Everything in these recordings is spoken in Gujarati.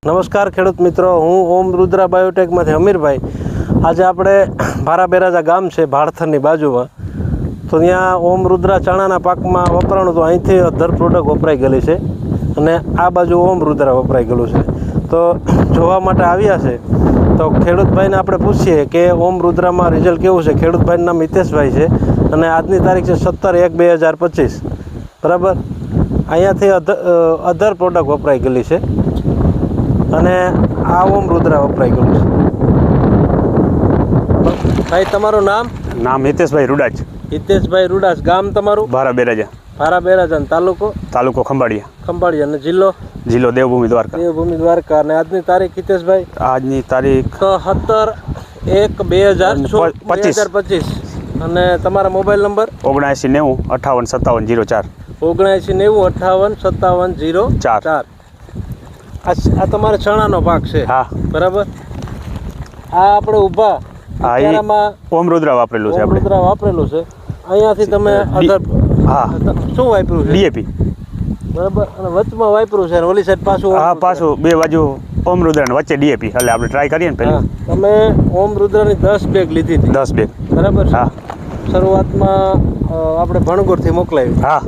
નમસ્કાર ખેડૂત મિત્રો, હું ઓમ રુદ્રા બાયોટેકમાંથી અમીરભાઈ. આજે આપણે ભારાબેરાજા ગામ છે ભાળથરની બાજુમાં, તો ત્યાં ઓમ રુદ્રા ચણાના પાકમાં વપરાણું તો અહીંથી અધર પ્રોડક્ટ વપરાઈ ગયેલી છે અને આ બાજુ ઓમ રુદ્રા વપરાઈ ગયેલું છે. તો જોવા માટે આવ્યા છે તો ખેડૂતભાઈને આપણે પૂછીએ કે ઓમ રુદ્રામાં રિઝલ્ટ કેવું છે. ખેડૂતભાઈનું નામ હિતેશભાઈ છે અને આજની તારીખ છે 17/1/2025. બરાબર. અહીંયાથી અધર પ્રોડક્ટ વપરાઈ ગયેલી છે અને આ ઓમ રુદ્રા વપરાઈ ગયું છે. ભાઈ, તમારું નામ? હિતેશભાઈ રૂડાજ. હિતેશભાઈ રૂડાજ. ગામ તમારું? ભારાબેરાજા. ભારાબેરાજા. તાલુકો ખંભાળિયા. અને જિલ્લો દેવભૂમિ દ્વારકા. અને આજની તારીખ હિતેશભાઈ? આજની તારીખ 17/1/2025. અને તમારા મોબાઈલ નંબર? 7990585704. 7990585704. આ તમારે ચણાનો પાક છે? હા. બરાબર. આ આપણે ઊભા ઓમ રુદ્રા વાપરેલું છે. અહીંયાથી તમે શું વાપર્યું છે? ડીએપી. બરાબર. અને વચમાં વાપર્યું છે અને ઓલી સાઈડ પાછું? પાછું બે બાજુ ઓમ રુદ્રા વચ્ચે ડીએપી. એટલે આપણે ટ્રાય કરીએ ને પહેલા. તમે ઓમ રુદ્રાની 10 બેગ લીધી હતી? 10 બેગ. બરાબર. હા. શરૂઆતમાં આપણે ભણગોરથી મોકલાવી. હા.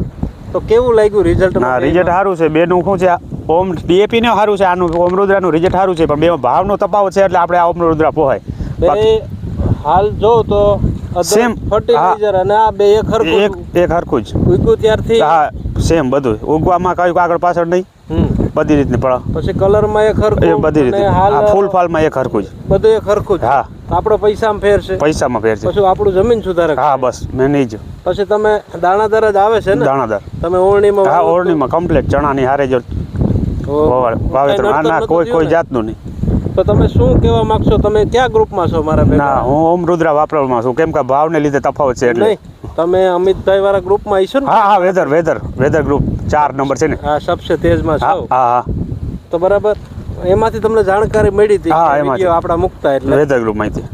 તો કેવું લાગ્યું રિઝલ્ટ? રિઝલ્ટ સારું છે. બેનું શું છે, ઓમ ડીએપી ને સારું છે, આનું ઓમ રુદ્રાનું રિઝલ્ટ સારું છે, પણ બે ભાવનો તફાવત છે એટલે આપણે આ ઓમ રુદ્રા પોહાય. હાલ જો તો સેમ ફર્ટિલાઇઝર અને આ બે એક હરખું જ ઉગ્યું ત્યારથી. હા, સેમ બધું. ઉગવામાં કયું આગળ પાછળ નહીં, બધી રીતની પણ પછી કલરમાં એક હરખું, બધી રીતે ફૂલ ફાલમાં એક હરખું જ, બધું એક હરખું જ. હા. આપણો પૈસામાં ફેર છે. પછી આપણું જમીન સુધારક. હા, બસ મેં નહીં જ. પછી તમે દાણાદાર જ આવે છે ને? દાણાદાર. તમે ઓળણીમાં? હા, ઓળણીમાં કમ્પ્લીટ ચણાની હારે જ વાવેતર. ના, કોઈ જાતનું નહીં. તો તમે શું કહેવા માંગશો? તમે ક્યાં ગ્રુપમાં છો મારા? ના, હું ઓમ રુદ્રા વાપરવામાં છું, કેમ કે ભાવને લીધે તફાવત છે એટલે. તમે અમિતભાઈ વાળા ગ્રુપમાં આવીશો ને? હા, વેધર ગ્રુપ 4 નંબર છે ને? હા, સબસે તેજમાં છો. હા. તો બરાબર. એમાંથી તમને જાણકારી મળી હતી? હા, એમાંથી આપણા મુકતા એટલે વેધર ગ્રુપ માંથી.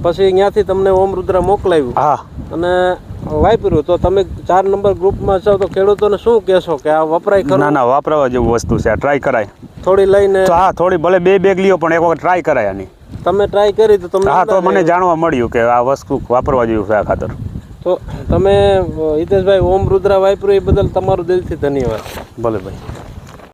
પછી અહીંયાથી તમને ઓમ રુદ્રા મોકલાવ્યું. હા. અને વાપર્યું. તો તમે 4 નંબર ગ્રુપમાં છો તો ખેડૂતોને શું કહેશો કે આ વપરાય ખરું? ના, વાપરવા જેવું વસ્તુ છે, ટ્રાય કરાય. થોડી લઈને? હા, થોડી ભલે 2 બેગ લ્યો પણ એક વખત ટ્રાય કરાય આની. તમે ટ્રાય કરી તો તમને? હા, તો મને જાણવા મળ્યું કે આ વસ્તુ વાપરવા જેવું છે આ ખાતર. તો તમે હિતેશભાઈ ઓમ રુદ્રા વાપર્યું એ બદલ તમારું દિલથી ધન્યવાદ. ભલે ભાઈ.